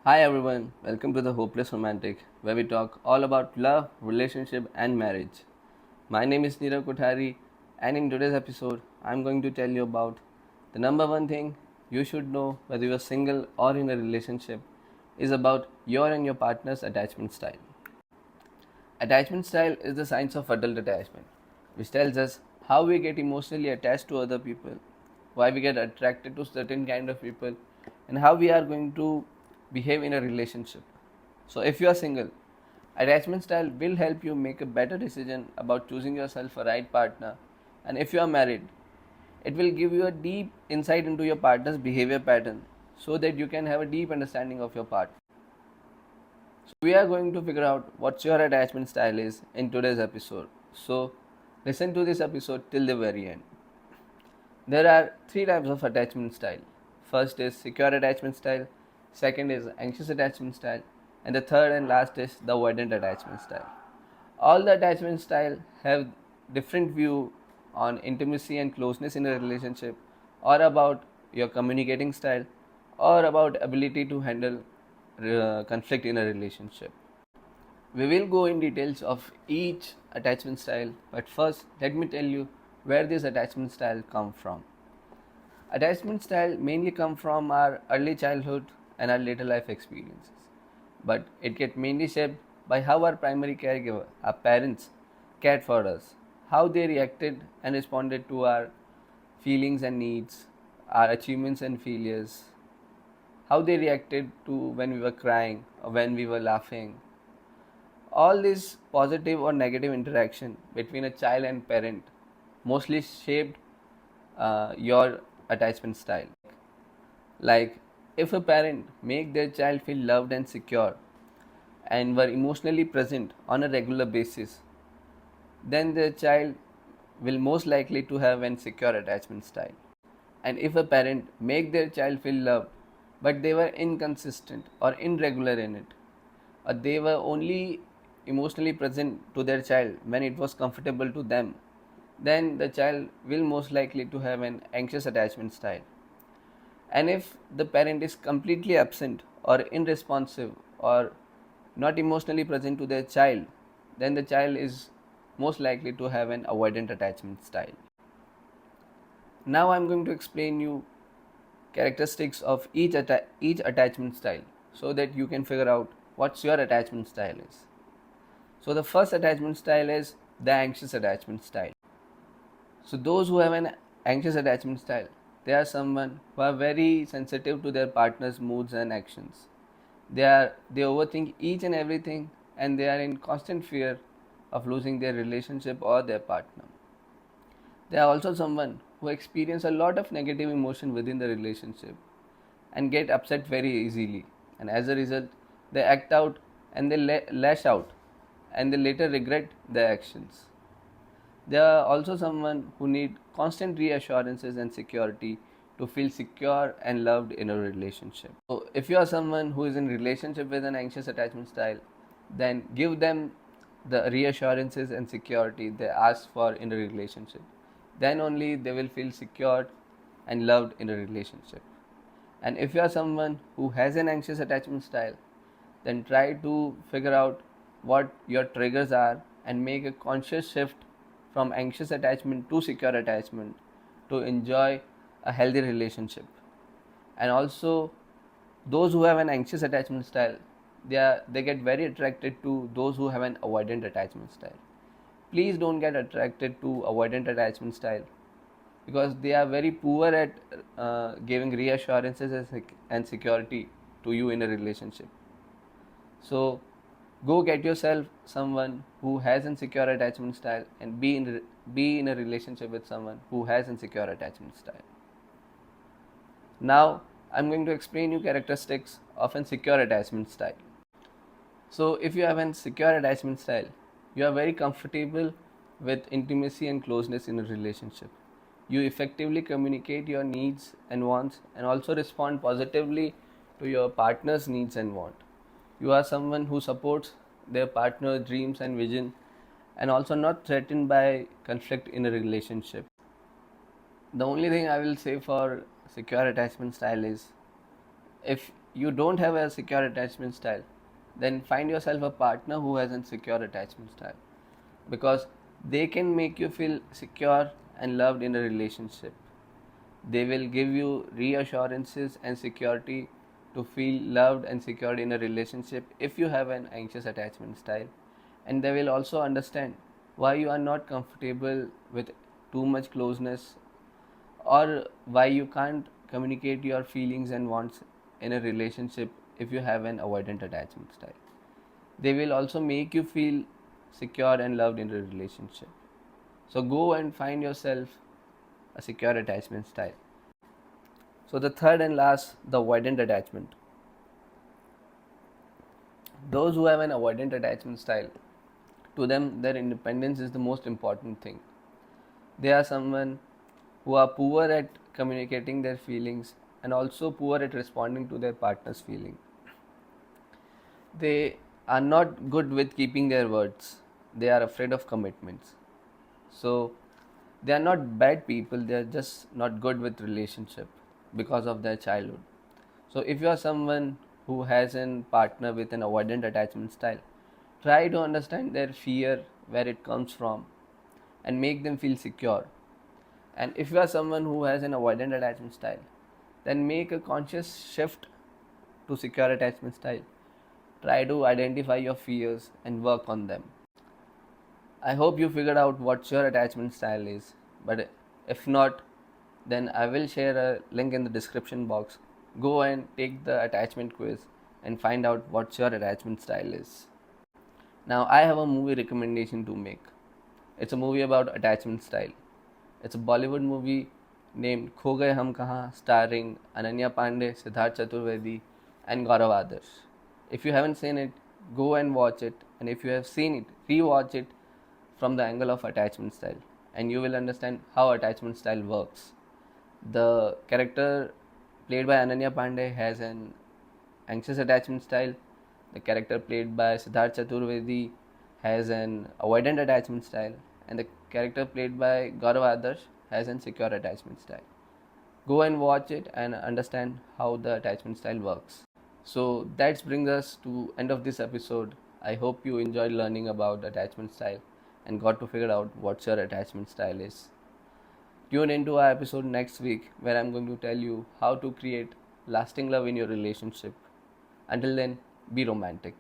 Hi everyone, welcome to the Hopeless Romantic, where we talk all about love, relationship, and marriage. My name is Nirav Kothari, and in today's episode, I'm going to tell you about the number one thing you should know whether you're single or in a relationship is about your and your partner's attachment style. Attachment style is the science of adult attachment, which tells us how we get emotionally attached to other people, why we get attracted to certain kind of people, and how we are going to behave in a relationship. So, if you are single, attachment style will help you make a better decision about choosing yourself a right partner. And if you are married, it will give you a deep insight into your partner's behavior pattern so that you can have a deep understanding of your partner. So we are going to figure out what your attachment style is in today's episode. So listen to this episode till the very end. There are three types of attachment style. First is secure attachment style, second is anxious attachment style, and the third and last is the avoidant attachment style. All the attachment style have different view on intimacy and closeness in a relationship, or about your communicating style, or about ability to handle conflict in a relationship. We will go in details of each attachment style, but first let me tell you where this attachment style come from. Attachment style mainly come from our early childhood and our later life experiences, but it get mainly shaped by how our primary caregiver, our parents, cared for us, how they reacted and responded to our feelings and needs, our achievements and failures, how they reacted to when we were crying or when we were laughing. All this positive or negative interaction between a child and parent mostly shaped your attachment style. Like if a parent make their child feel loved and secure and were emotionally present on a regular basis, then the child will most likely to have an secure attachment style. And if a parent make their child feel loved but they were inconsistent or irregular in it, or they were only emotionally present to their child when it was comfortable to them, then the child will most likely to have an anxious attachment style. And if the parent is completely absent or unresponsive or not emotionally present to their child, then the child is most likely to have an avoidant attachment style. Now I'm going to explain you characteristics of each attachment style so that you can figure out what's your attachment style is. So the first attachment style is the anxious attachment style. So those who have an anxious attachment style, they are someone who are very sensitive to their partner's moods and actions. They overthink each and everything, and they are in constant fear of losing their relationship or their partner. They are also someone who experience a lot of negative emotion within the relationship and get upset very easily, and as a result they act out and they lash out and they later regret their actions. They are also someone who need constant reassurances and security to feel secure and loved in a relationship. So if you are someone who is in relationship with an anxious attachment style, then give them the reassurances and security they ask for in a relationship. Then only they will feel secured and loved in a relationship. And if you are someone who has an anxious attachment style, then try to figure out what your triggers are and make a conscious shift from anxious attachment to secure attachment to enjoy a healthy relationship. And also, those who have an anxious attachment style, they get very attracted to those who have an avoidant attachment style. Please don't get attracted to avoidant attachment style because they are very poor at giving reassurances and security to you in a relationship. So go get yourself someone who has insecure attachment style and be in a relationship with someone who has insecure attachment style. Now I'm going to explain you characteristics of an secure attachment style. So if you have an secure attachment style, you are very comfortable with intimacy and closeness in a relationship. You effectively communicate your needs and wants and also respond positively to your partner's needs and want. You are someone who supports their partner's dreams and vision and also not threatened by conflict in a relationship. The only thing I will say for secure attachment style is if you don't have a secure attachment style, then find yourself a partner who has a secure attachment style, because they can make you feel secure and loved in a relationship. They will give you reassurances and security to feel loved and secured in a relationship if you have an anxious attachment style. And they will also understand why you are not comfortable with too much closeness, or why you can't communicate your feelings and wants in a relationship if you have an avoidant attachment style. They will also make you feel secure and loved in a relationship. So go and find yourself a secure attachment style. So the third and last, the avoidant attachment. Those who have an avoidant attachment style, to them their independence is the most important thing. They are someone who are poor at communicating their feelings and also poor at responding to their partner's feeling. They are not good with keeping their words. They are afraid of commitments. So they are not bad people, they are just not good with relationship because of their childhood. So if you are someone who has a partner with an avoidant attachment style, try to understand their fear, where it comes from, and make them feel secure. And if you are someone who has an avoidant attachment style, then make a conscious shift to secure attachment style. Try to identify your fears and work on them. I hope you figured out what your attachment style is, but if not, then I will share a link in the description box. Go and take the attachment quiz and find out what your attachment style is. Now, I have a movie recommendation to make. It's a movie about attachment style. It's a Bollywood movie named Kho Gaye Hum Kahan, starring Ananya Pandey, Siddharth Chaturvedi, and Gaurav Adarsh. If you haven't seen it, go and watch it. And if you have seen it, rewatch it from the angle of attachment style, and you will understand how attachment style works. The character played by Ananya Pandey has an anxious attachment style. The character played by Siddharth Chaturvedi has an avoidant attachment style, and the character played by Gaurav Adarsh has an secure attachment style. Go and watch it and understand how the attachment style works. So that brings us to end of this episode. I hope you enjoyed learning about attachment style and got to figure out what your attachment style is. Tune into our episode next week where I'm going to tell you how to create lasting love in your relationship. Until then, be romantic.